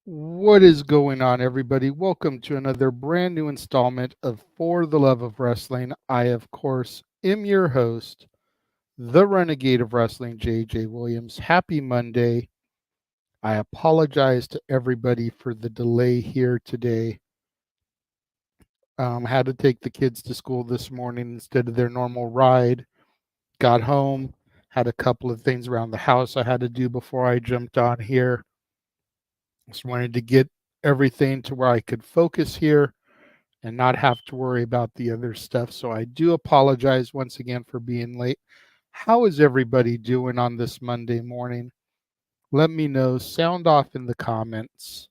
What is going on, everybody? Welcome to another brand new installment of For the Love of Wrestling. I, of course, am your host, the Renegade of Wrestling, JJ Williams. Happy Monday. I apologize to everybody for the delay here today. Had to take the kids to school this morning instead of their normal ride. Got home, had a couple of things around the house I had to do before I jumped on here. Just wanted to get everything to where I could focus here and not have to worry about the other stuff. So I do apologize once again for being late. How is everybody doing on this Monday morning? Let me know. Sound off in the comments.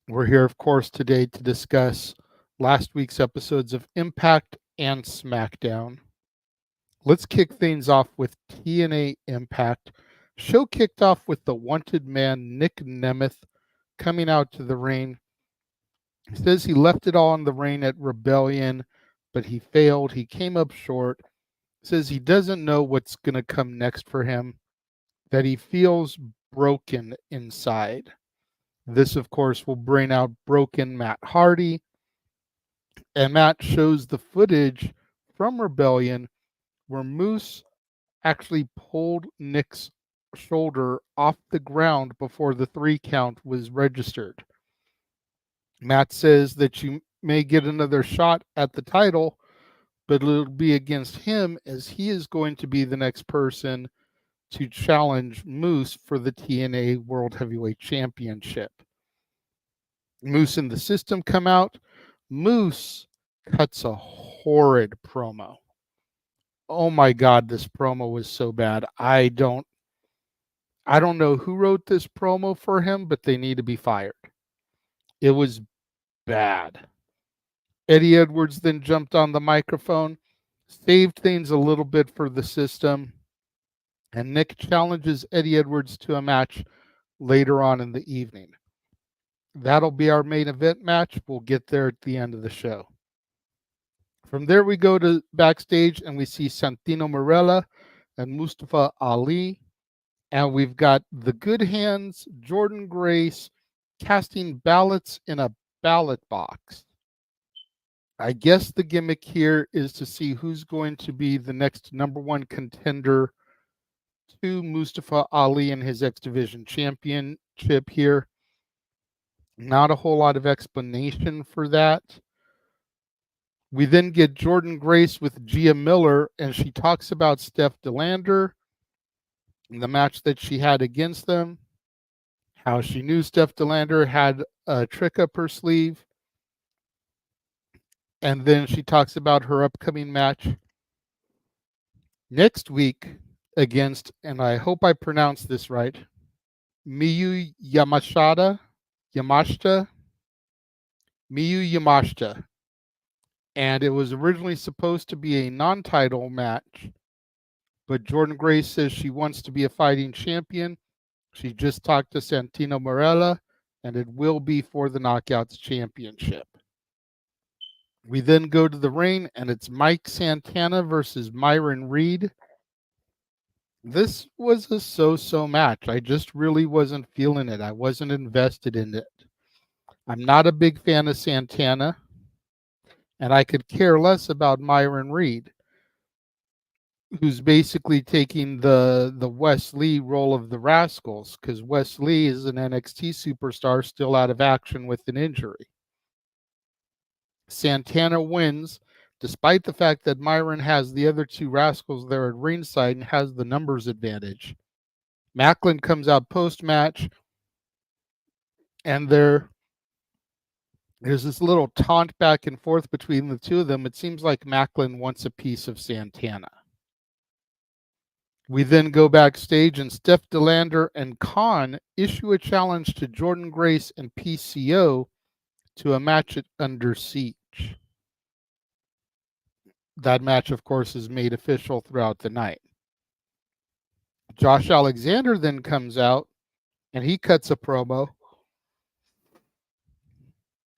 We're here, of course, today to discuss last week's episodes of Impact and Smackdown. Let's kick things off with TNA Impact. Show kicked off with the wanted man, Nick Nemeth, coming out to the ring. He says he left it all in the ring at Rebellion, but he failed. He came up short. Says he doesn't know what's going to come next for him, that he feels broken inside. This, of course, will bring out broken Matt Hardy. And Matt shows the footage from Rebellion where Moose actually pulled Nick's shoulder off the ground before the 3 count was registered. Matt says that you may get another shot at the title, but it'll be against him, as he is going to be the next person to challenge Moose for the TNA World Heavyweight Championship. Moose and the System come out. Moose cuts a horrid promo. Oh my God, this promo was so bad. I don't know who wrote this promo for him, but they need to be fired. It was bad. Eddie Edwards then jumped on the microphone, saved things a little bit for the System, and Nick challenges Eddie Edwards to a match later on in the evening. That'll be our main event match. We'll get there at the end of the show. From there, we go to backstage and we see Santino Marella and Mustafa Ali. And we've got the Good Hands, Jordan Grace, casting ballots in a ballot box. I guess the gimmick here is to see who's going to be the next number 1 contender to Mustafa Ali and his X Division championship here. Not a whole lot of explanation for that. We then get Jordan Grace with Gia Miller, and she talks about Steph DeLander and the match that she had against them, how she knew Steph DeLander had a trick up her sleeve. And then she talks about her upcoming match next week against, and I hope I pronounced this right, Miyu Yamashita. And it was originally supposed to be a non-title match, but Jordan Grace says she wants to be a fighting champion. She just talked to Santino Marella, and it will be for the Knockouts Championship. We then go to the ring, and it's Mike Santana versus Myron Reed. This was a so-so match. I just really wasn't feeling it. I wasn't invested in it. I'm not a big fan of Santana, and I could care less about Myron Reed, who's basically taking the Wes Lee role of the Rascals, because Wes Lee is an NXT superstar still out of action with an injury. Santana wins, despite the fact that Myron has the other 2 Rascals there at ringside and has the numbers advantage. Macklin comes out post-match, and there's this little taunt back and forth between the 2 of them. It seems like Macklin wants a piece of Santana. We then go backstage, and Steph DeLander and Khan issue a challenge to Jordan Grace and PCO to a match at Under Siege. That match, of course, is made official throughout the night. Josh Alexander then comes out, and he cuts a promo,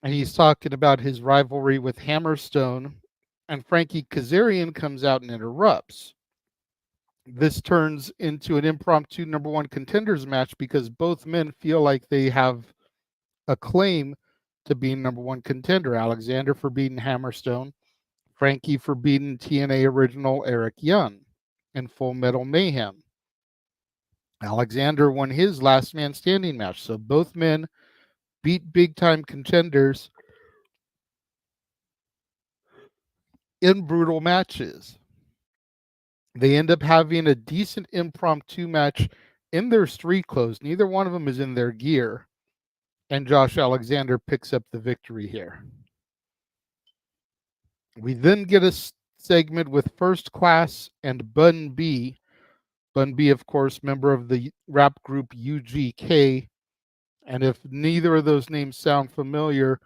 and he's talking about his rivalry with Hammerstone, and Frankie Kazarian comes out and interrupts. This turns into an impromptu number one contenders match because both men feel like they have a claim to being number one contender. Alexander for beating Hammerstone, Frankie for beating TNA original Eric Young in Full Metal Mayhem. Alexander won his last man standing match, so both men beat big time contenders in brutal matches. They end up having a decent impromptu match in their street clothes. Neither one of them is in their gear. And Josh Alexander picks up the victory here. We then get a segment with First Class and Bun B. Bun B, of course, member of the rap group UGK. And if neither of those names sound familiar,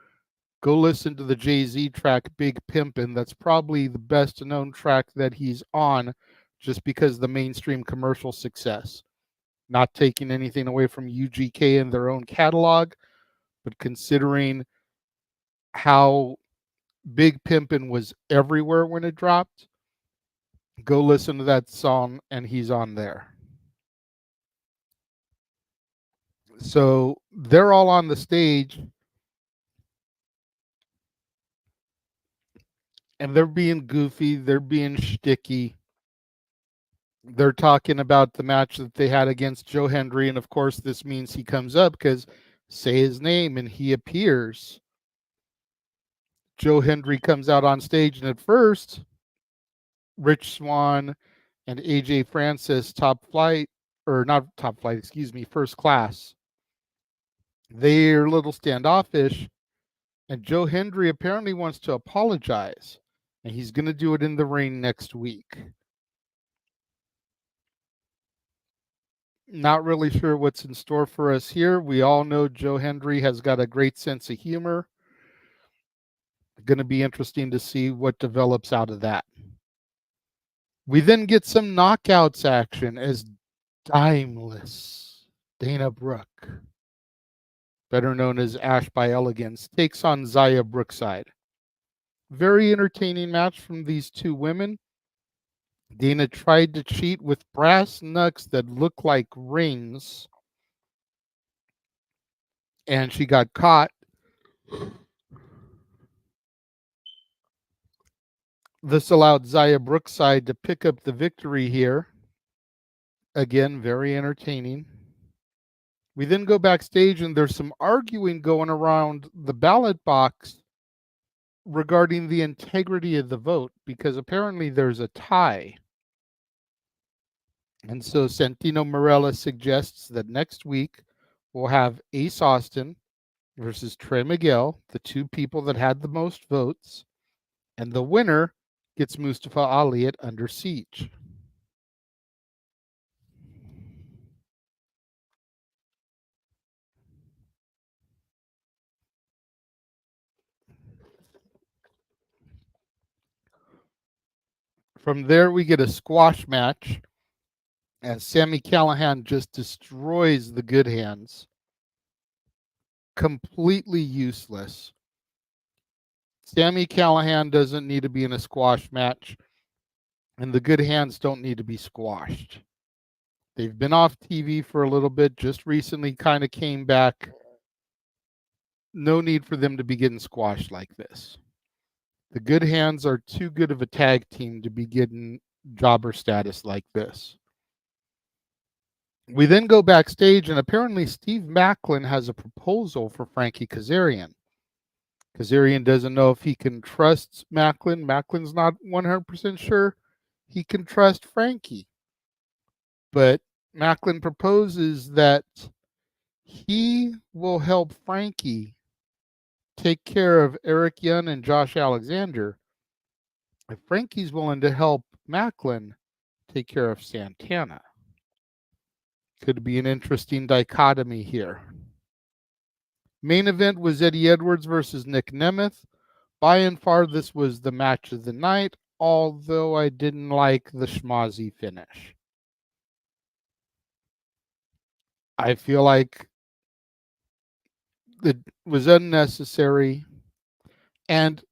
go listen to the Jay-Z track Big Pimpin'. That's probably the best known track that he's on, just because of the mainstream commercial success. Not taking anything away from UGK and their own catalog, but considering how Big Pimpin' was everywhere when it dropped, go listen to that song, and he's on there. So they're all on the stage, and they're being goofy, they're being shticky. They're talking about the match that they had against Joe Hendry, and of course this means he comes up because say his name and he appears. Joe Hendry comes out on stage, and at first, Rich Swann and AJ Francis, First Class, they're a little standoffish, and Joe Hendry apparently wants to apologize, and he's going to do it in the ring next week. Not really sure what's in store for us here. We all know Joe Hendry has got a great sense of humor. Going to be interesting to see what develops out of that. We then get some knockouts action as Timeless Dana Brooke, better known as Ash by Elegance, takes on Zaya Brookside. Very entertaining match from these two women. Dana tried to cheat with brass knucks that look like rings, and she got caught. This allowed Zaya Brookside to pick up the victory here. Again, very entertaining. We then go backstage, and there's some arguing going around the ballot box regarding the integrity of the vote, because apparently there's a tie. And so Santino Marella suggests that next week we'll have Ace Austin versus Trey Miguel, the two people that had the most votes, and the winner gets Mustafa Ali at Under Siege. From there, we get a squash match as Sami Callihan just destroys the Good Hands. Completely useless. Sami Callihan doesn't need to be in a squash match, and the Good Hands don't need to be squashed. They've been off TV for a little bit, just recently kind of came back. No need for them to be getting squashed like this. The Good Hands are too good of a tag team to be getting jobber status like this. We then go backstage, and apparently Steve Maclin has a proposal for Frankie Kazarian. Kazarian doesn't know if he can trust Maclin. Maclin's not 100% sure he can trust Frankie. But Maclin proposes that he will help Frankie take care of Eric Young and Josh Alexander if Frankie's willing to help Maclin take care of Santana. Could be an interesting dichotomy here. Main event was Eddie Edwards versus Nick Nemeth. By and far, this was the match of the night, although I didn't like the schmozzy finish. I feel like it was unnecessary, and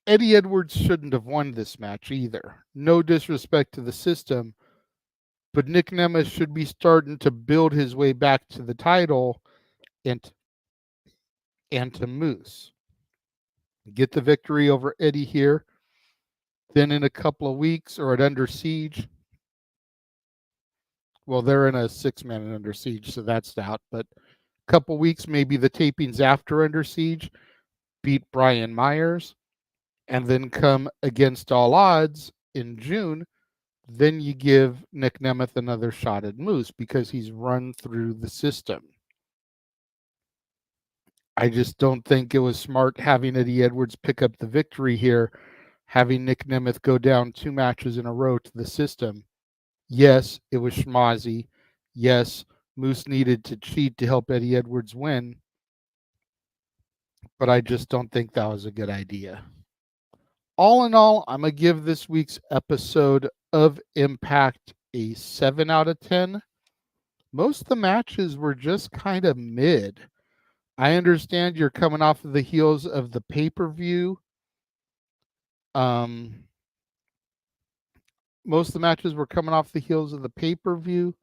Eddie Edwards shouldn't have won this match either. No disrespect to the system, but Nick Nemeth should be starting to build his way back to the title and to Moose. Get the victory over Eddie here. Then in a couple of weeks, or at Under Siege, well, they're in a 6-man Under Siege, so that's out. But a couple weeks, maybe the tapings after Under Siege, beat Brian Myers, and then come Against All Odds in June. Then you give Nick Nemeth another shot at Moose because he's run through the system. I just don't think it was smart having Eddie Edwards pick up the victory here, having Nick Nemeth go down 2 matches in a row to the system. Yes, it was schmozzy. Yes, Moose needed to cheat to help Eddie Edwards win, but I just don't think that was a good idea. All in all, I'm going to give this week's episode of Impact a 7 out of 10. Most of the matches were just kind of mid. I understand you're coming off of the heels of the pay-per-view. Most of the matches were coming off the heels of the pay-per-view,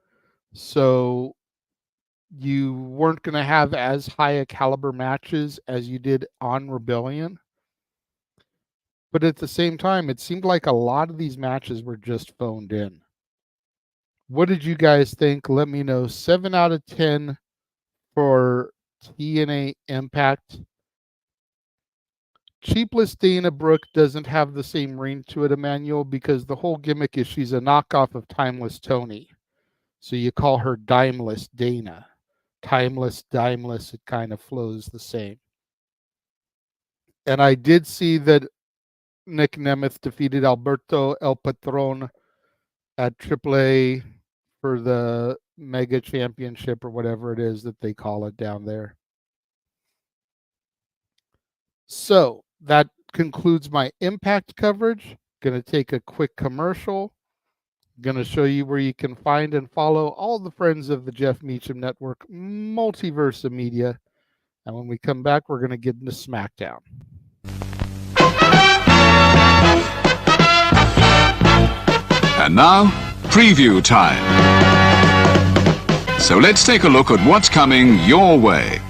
so you weren't going to have as high a caliber matches as you did on Rebellion. But at the same time, it seemed like a lot of these matches were just phoned in. What did you guys think? Let me know. 7 out of 10 for TNA Impact. Cheapless Dana Brooke doesn't have the same ring to it, Emmanuel, because the whole gimmick is she's a knockoff of Timeless Tony. So you call her Dimeless Dana. Timeless, Dimeless, it kind of flows the same. And I did see that Nick Nemeth defeated Alberto El Patron at AAA for the Mega Championship or whatever it is that they call it down there. So that concludes my Impact coverage. Going to take a quick commercial. Going to show you where you can find and follow all the friends of the Jeff Meacham Network multiverse of media. And when we come back, we're going to get into SmackDown. And now, preview time. So let's take a look at what's coming your way.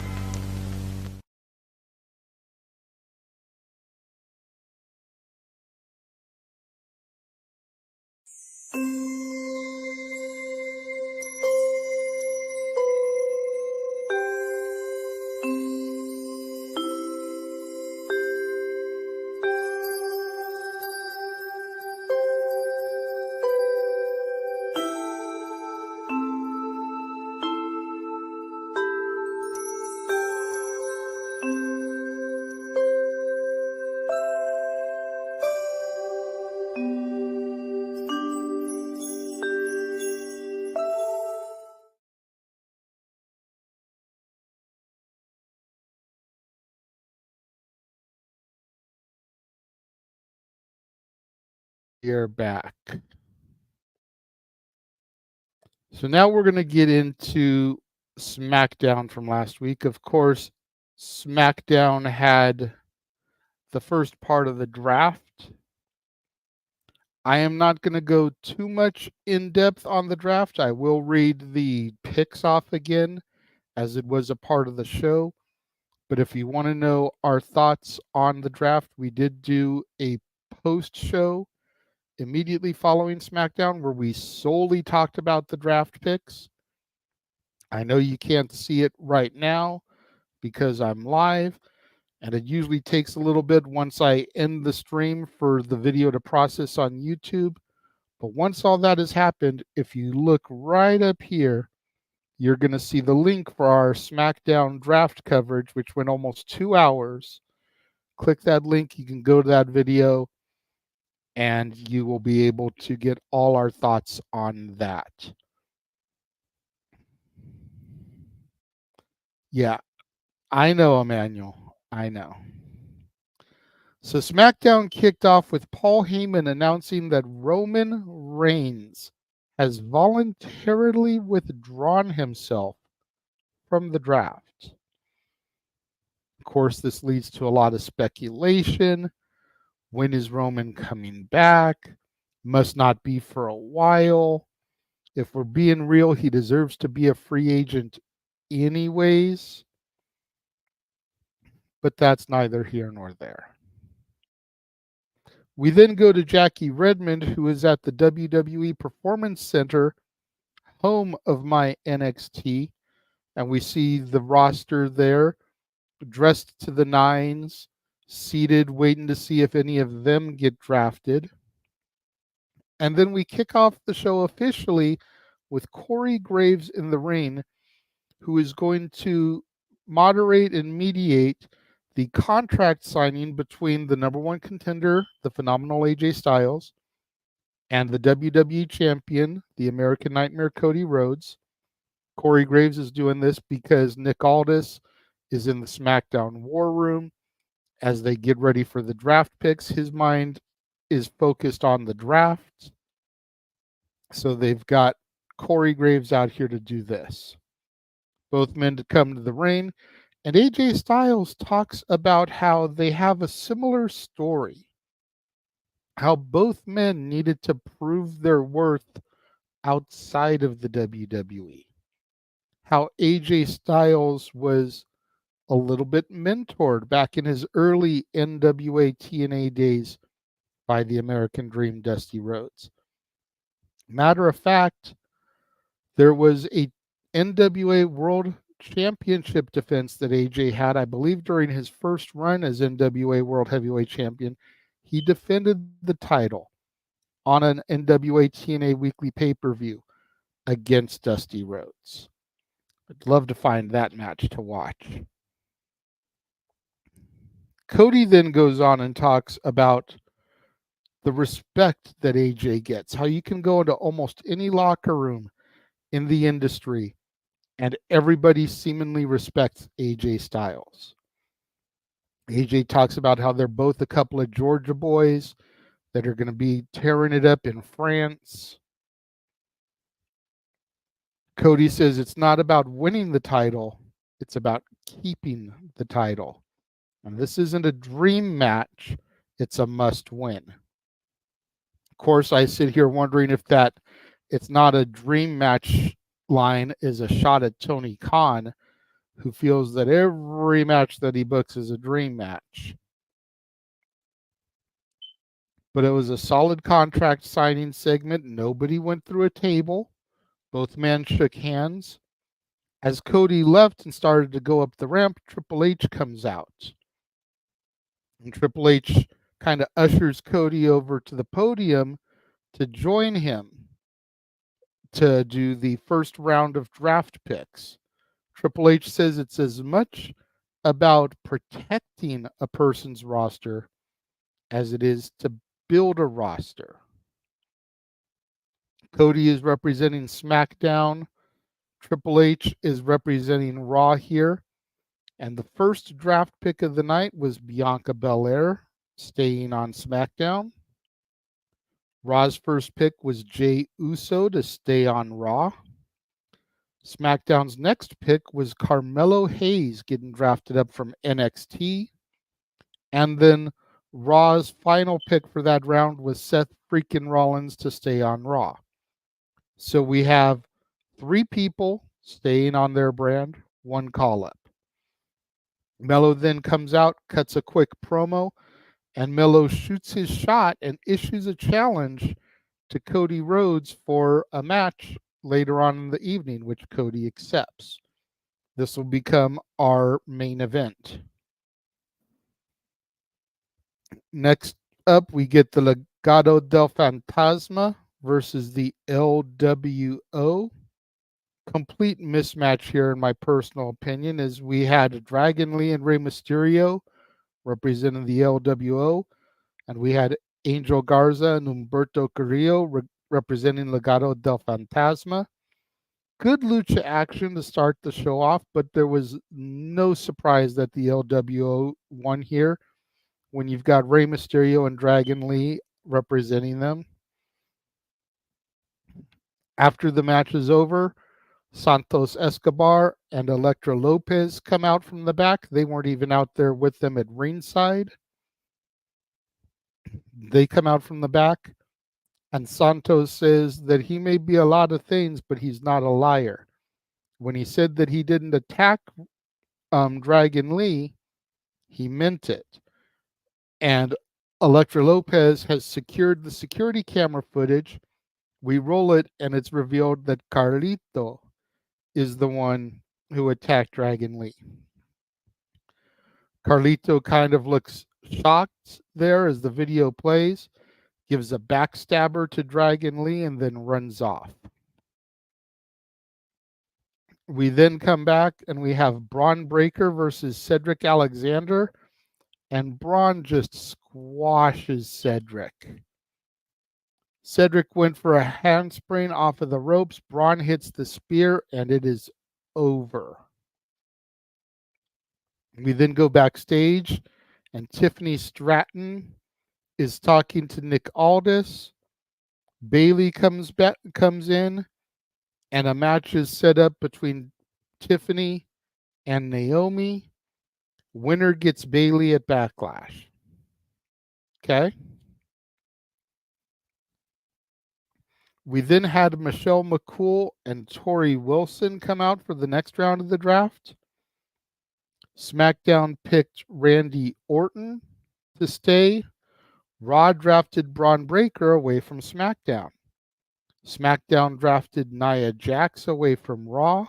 You're back. So now we're going to get into SmackDown from last week. Of course, SmackDown had the first part of the draft. I am not going to go too much in depth on the draft. I will read the picks off again as it was a part of the show. But if you want to know our thoughts on the draft, we did do a post show immediately following SmackDown where we solely talked about the draft picks. I know you can't see it right now because I'm live, and it usually takes a little bit once I end the stream for the video to process on YouTube. But once all that has happened, if you look right up here, you're going to see the link for our SmackDown draft coverage, which went almost 2 hours. Click that link. You can go to that video. and you will be able to get all our thoughts on that. Yeah, I know, Emmanuel. I know. So SmackDown kicked off with Paul Heyman announcing that Roman Reigns has voluntarily withdrawn himself from the draft. Of course, this leads to a lot of speculation. When is Roman coming back? Must not be for a while. If we're being real, he deserves to be a free agent anyways. But that's neither here nor there. We then go to Jackie Redmond, who is at the WWE Performance Center, home of my NXT. And we see the roster there, dressed to the nines, seated, waiting to see if any of them get drafted. And then we kick off the show officially with Corey Graves in the ring, who is going to moderate and mediate the contract signing between the number one contender, the phenomenal AJ Styles, and the WWE champion, the American Nightmare Cody Rhodes. Corey Graves is doing this because Nick Aldis is in the SmackDown War Room as they get ready for the draft picks. His mind is focused on the draft. So they've got Corey Graves out here to do this. Both men to come to the ring. And AJ Styles talks about how they have a similar story. How both men needed to prove their worth outside of the WWE. How AJ Styles was a little bit mentored back in his early NWA TNA days by the American Dream Dusty Rhodes. Matter of fact, there was a NWA World Championship defense that AJ had, I believe, during his first run as NWA World Heavyweight Champion. He defended the title on an NWA TNA weekly pay-per-view against Dusty Rhodes. I'd love to find that match to watch. Cody then goes on and talks about the respect that AJ gets, how you can go into almost any locker room in the industry and everybody seemingly respects AJ Styles. AJ talks about how they're both a couple of Georgia boys that are going to be tearing it up in France. Cody says it's not about winning the title, it's about keeping the title. And this isn't a dream match, it's a must win. Of course, I sit here wondering if that it's not a dream match line is a shot at Tony Khan, who feels that every match that he books is a dream match. But it was a solid contract signing segment. Nobody went through a table. Both men shook hands. As Cody left and started to go up the ramp, Triple H comes out. And Triple H kind of ushers Cody over to the podium to join him to do the first round of draft picks. Triple H says it's as much about protecting a person's roster as it is to build a roster. Cody is representing SmackDown. Triple H is representing Raw here. And the first draft pick of the night was Bianca Belair, staying on SmackDown. Raw's first pick was Jey Uso to stay on Raw. SmackDown's next pick was Carmelo Hayes getting drafted up from NXT. And then Raw's final pick for that round was Seth freaking Rollins to stay on Raw. So we have 3 people staying on their brand, 1 call-up. Melo then comes out, cuts a quick promo, and Melo shoots his shot and issues a challenge to Cody Rhodes for a match later on in the evening, which Cody accepts. This will become our main event. Next up, we get the Legado del Fantasma versus the LWO. Complete mismatch here, in my personal opinion, as we had Dragon Lee and Rey Mysterio representing the LWO, and we had Angel Garza and Humberto Carrillo representing Legado del Fantasma. Good lucha action to start the show off, but there was no surprise that the LWO won here when you've got Rey Mysterio and Dragon Lee representing them. After the match is over, Santos Escobar and Elektra Lopez come out from the back. They weren't even out there with them at ringside. They come out from the back, and Santos says that he may be a lot of things, but he's not a liar. When he said that he didn't attack Dragon Lee, he meant it. And Elektra Lopez has secured the security camera footage. We roll it, and it's revealed that Carlito is the one who attacked Dragon Lee. Carlito kind of looks shocked there as the video plays, gives a backstabber to Dragon Lee, and then runs off. We then come back and we have Braun Breaker versus Cedric Alexander, and Braun just squashes Cedric. Cedric went for a handspring off of the ropes. Braun hits the spear, and it is over. We then go backstage, and Tiffany Stratton is talking to Nick Aldis. Bayley comes in, and a match is set up between Tiffany and Naomi. Winner gets Bayley at Backlash. Okay. We then had Michelle McCool and Tori Wilson come out for the next round of the draft. SmackDown picked Randy Orton to stay. Raw drafted Braun Breaker away from SmackDown. SmackDown drafted Nia Jax away from Raw.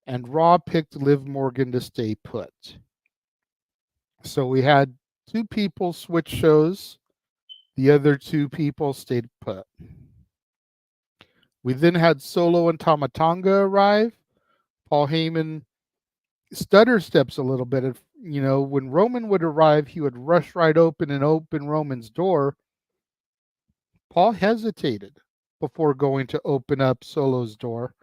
And Raw picked Liv Morgan to stay put. So we had two people switch shows. The other two people stayed put. We then had Solo and Tama Tonga arrive. Paul Heyman stutter steps a little bit. When Roman would arrive, he would rush right open and open Roman's door. Paul hesitated before going to open up Solo's door.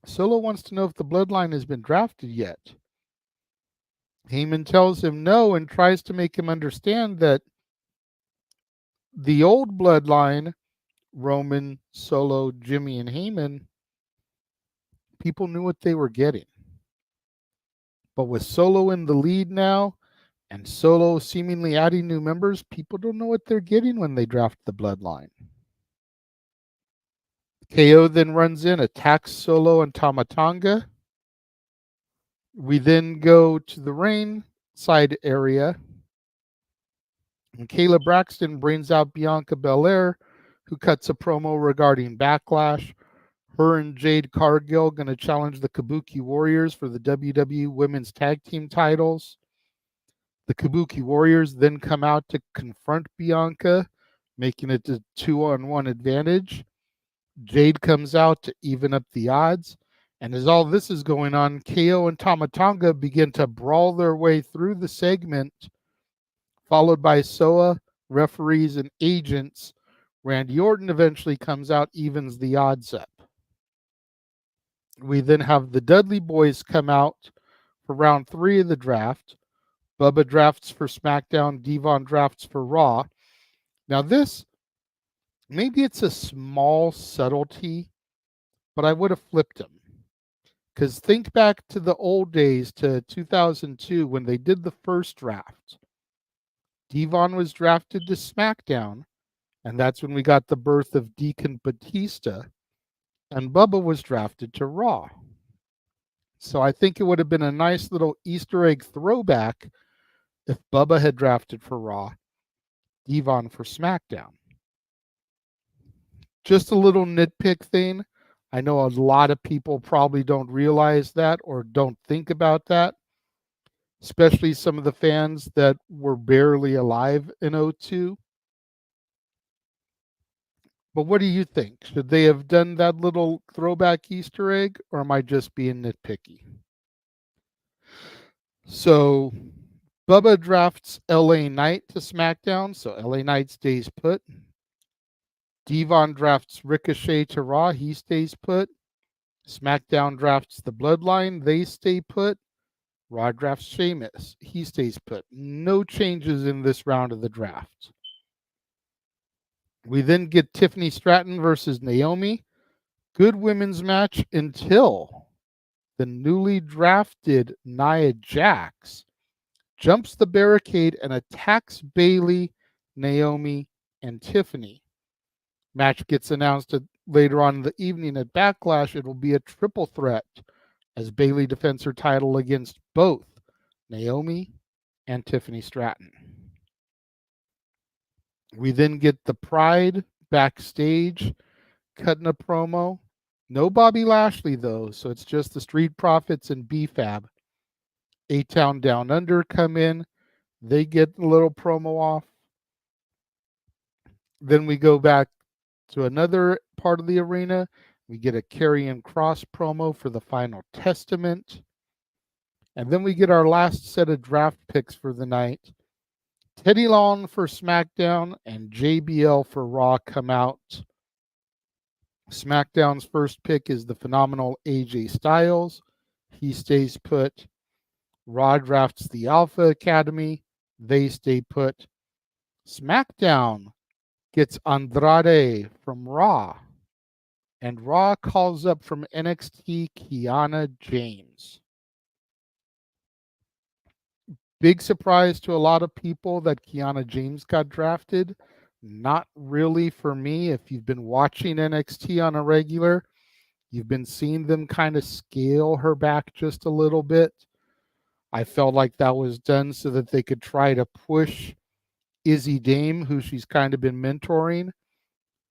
Solo wants to know if the bloodline has been drafted yet. Heyman tells him no and tries to make him understand that the old bloodline, Roman, Solo, Jimmy, and Heyman, people knew what they were getting. But with Solo in the lead now, and Solo seemingly adding new members, people don't know what they're getting when they draft the bloodline. KO then runs in, attacks Solo and Tama Tonga. We then go to the ringside area, and Kayla Braxton brings out Bianca Belair, who cuts a promo regarding Backlash. Her and Jade Cargill going to challenge the Kabuki Warriors for the WWE Women's Tag Team titles. The Kabuki Warriors then come out to confront Bianca, making it a 2-on-1 advantage. Jade comes out to even up the odds. And as all this is going on, KO and Tama Tonga begin to brawl their way through the segment, followed by SOA, referees, and agents. Randy Orton eventually comes out, evens the odds up. We then have the Dudley Boys come out for round 3 of the draft. Bubba drafts for SmackDown. Devon drafts for Raw. Now this, maybe it's a small subtlety, but I would have flipped him. Because think back to the old days, to 2002, when they did the first draft. Devon was drafted to SmackDown, and that's when we got the birth of Deacon Batista. And Bubba was drafted to Raw. So I think it would have been a nice little Easter egg throwback if Bubba had drafted for Raw, Devon for SmackDown. Just a little nitpick thing. I know a lot of people probably don't realize that or don't think about that, especially some of the fans that were barely alive in 2002. But what do you think? Should they have done that little throwback Easter egg, or am I just being nitpicky? So Bubba drafts LA Knight to SmackDown, so LA Knight stays put. Devon drafts Ricochet to Raw, he stays put. SmackDown drafts the Bloodline, they stay put. Raw drafts Sheamus, he stays put. No changes in this round of the draft. We then get Tiffany Stratton versus Naomi. Good women's match until the newly drafted Nia Jax jumps the barricade and attacks Bayley, Naomi, and Tiffany. Match gets announced later on in the evening at Backlash. It will be a triple threat as Bayley defends her title against both Naomi and Tiffany Stratton. We then get the Pride backstage cutting a promo. No Bobby Lashley, though, so it's just the Street Profits and B-Fab. A-Town Down Under come in. They get a little promo off. Then we go back to another part of the arena. We get a Karrion Kross promo for the Final Testament. And then we get our last set of draft picks for the night. Teddy Long for SmackDown and JBL for Raw come out. SmackDown's first pick is the phenomenal AJ Styles. He stays put. Raw drafts the Alpha Academy. They stay put. SmackDown gets Andrade from Raw. And Raw calls up from NXT Kiana James. Big surprise to a lot of people that Kiana James got drafted. Not really for me. If you've been watching NXT on a regular, you've been seeing them kind of scale her back just a little bit. I felt like that was done so that they could try to push Izzy Dame, who she's kind of been mentoring,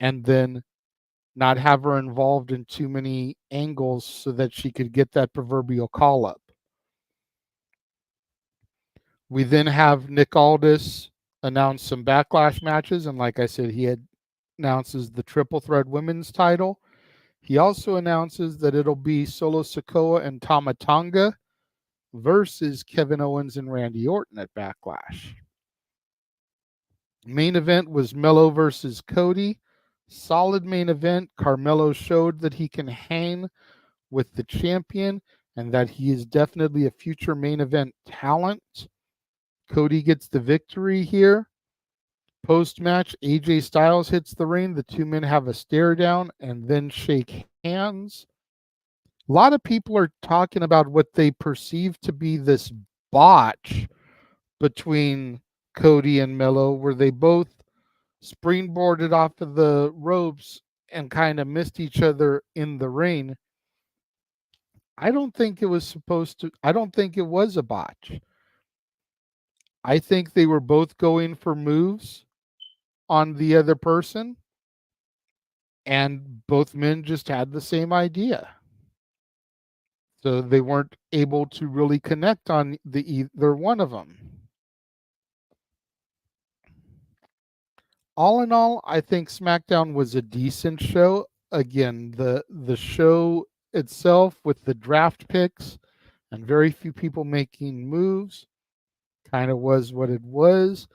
and then not have her involved in too many angles so that she could get that proverbial call up. We then have Nick Aldis announce some Backlash matches, and like I said, he announces the Triple Threat Women's title. He also announces that it'll be Solo Sikoa and Tama Tonga versus Kevin Owens and Randy Orton at Backlash. Main event was Melo versus Cody. Solid main event. Carmelo showed that he can hang with the champion and that he is definitely a future main event talent. Cody gets the victory here. Post-match, AJ Styles hits the ring. The two men have a stare down and then shake hands. A lot of people are talking about what they perceive to be this botch between Cody and Melo, where they both springboarded off of the ropes and kind of missed each other in the ring. I don't think it was a botch. I think they were both going for moves on the other person, and both men just had the same idea. So they weren't able to really connect on either one of them. All in all, I think SmackDown was a decent show. Again, the show itself with the draft picks and very few people making moves kind of was what it was.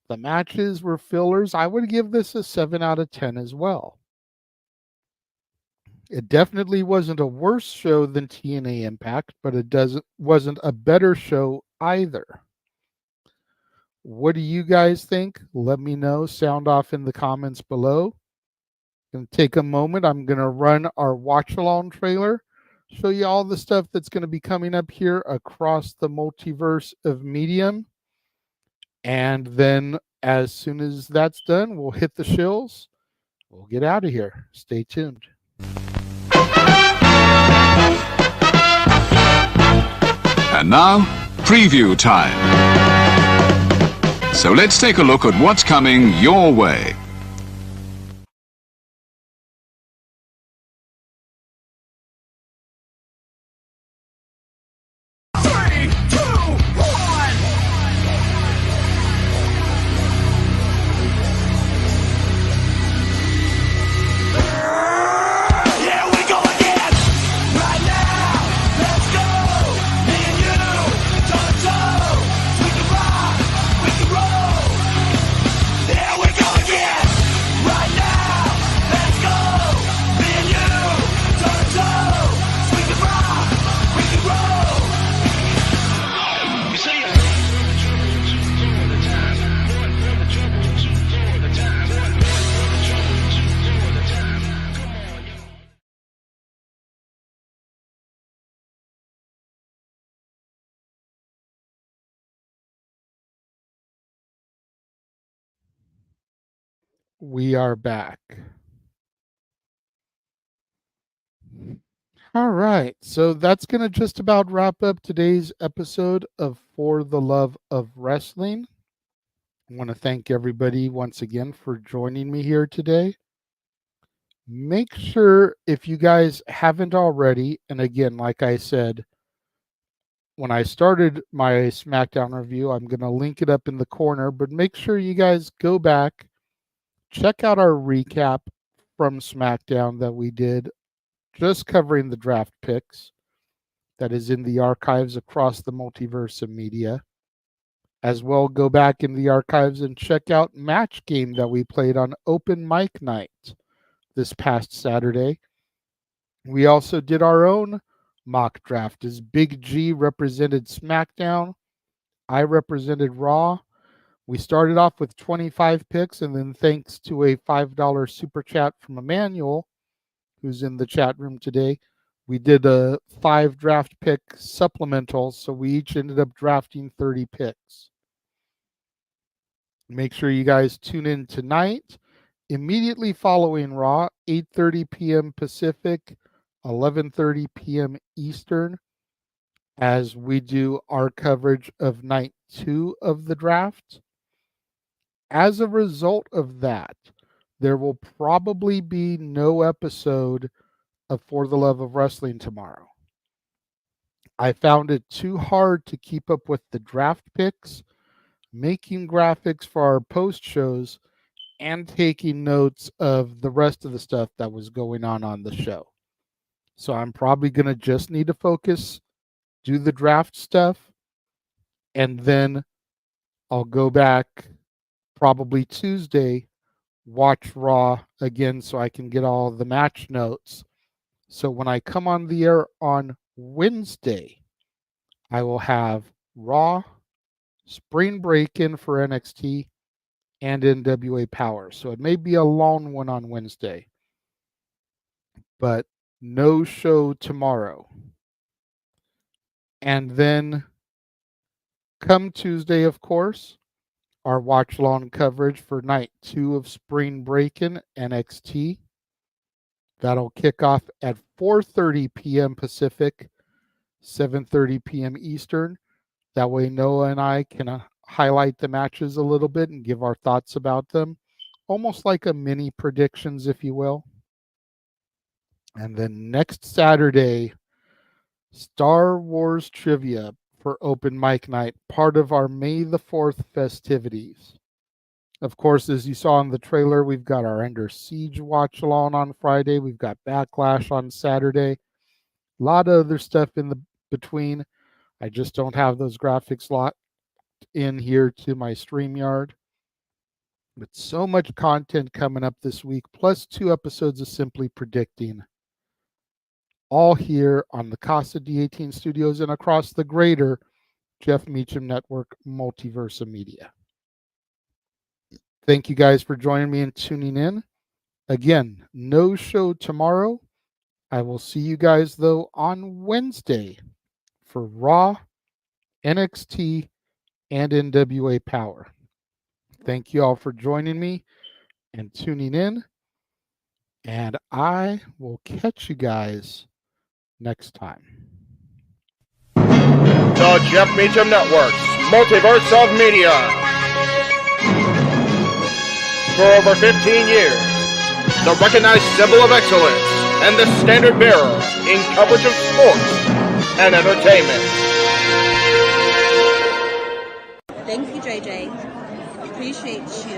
The matches were fillers. I would give this a 7 out of 10 as well. It definitely wasn't a worse show than TNA Impact, but it wasn't a better show either. What do you guys think? Let me know. Sound off in the comments below. Going to take a moment. I'm going to run our watch-along trailer, show you all the stuff that's going to be coming up here across the multiverse of Medium. And then as soon as that's done, we'll hit the shills. We'll get out of here. Stay tuned. And now, preview time. So let's take a look at what's coming your way. Let's go! Me and you, toe to toe, we can ride. we are back. All right, so that's going to just about wrap up today's episode of For the Love of Wrestling. I want to thank everybody once again for joining me here today. Make sure, if you guys haven't already, and again, like I said, when I started my SmackDown review, I'm going to link it up in the corner, but make sure you guys go back, check out our recap from SmackDown that we did, just covering the draft picks. That is in the archives across the multiverse of media. As well, go back in the archives and check out Match Game that we played on Open Mic Night this past Saturday. We also did our own mock draft as Big G represented SmackDown. I represented Raw. We started off with 25 picks, and then thanks to a $5 super chat from Emmanuel, who's in the chat room today, we did a 5 draft pick supplemental, so we each ended up drafting 30 picks. Make sure you guys tune in tonight, immediately following Raw, 8:30 p.m. Pacific, 11:30 p.m. Eastern, as we do our coverage of night 2 of the draft. As a result of that, there will probably be no episode of For the Love of Wrestling tomorrow. I found it too hard to keep up with the draft picks, making graphics for our post shows, and taking notes of the rest of the stuff that was going on the show. So I'm probably going to just need to focus, do the draft stuff, and then I'll go back probably Tuesday, watch Raw again so I can get all the match notes. So when I come on the air on Wednesday, I will have Raw, Spring Break-In for NXT, and NWA Power. So it may be a long one on Wednesday, but no show tomorrow. And then come Tuesday, of course, our watch-along coverage for night 2 of Spring Break-In NXT. That'll kick off at 4:30 p.m. Pacific, 7:30 p.m. Eastern. That way Noah and I can highlight the matches a little bit and give our thoughts about them. Almost like a mini predictions, if you will. And then next Saturday, Star Wars Trivia for Open Mic Night, part of our May the 4th festivities. Of course, as you saw in the trailer, we've got our Under Siege watch along on Friday. We've got Backlash on Saturday. A lot of other stuff in the between. I just don't have those graphics locked in here to my StreamYard. But so much content coming up this week, plus 2 episodes of Simply Predicting. All here on the Casa D18 Studios and across the greater Jeff Meacham Network Multiverse of Media. Thank you guys for joining me and tuning in. Again, no show tomorrow. I will see you guys, though, on Wednesday for Raw, NXT, and NWA Power. Thank you all for joining me and tuning in. And I will catch you guys next time. The Jeff Meacham Network's Multiverse of Media. For over 15 years, the recognized symbol of excellence and the standard bearer in coverage of sports and entertainment. Thank you, JJ. Appreciate you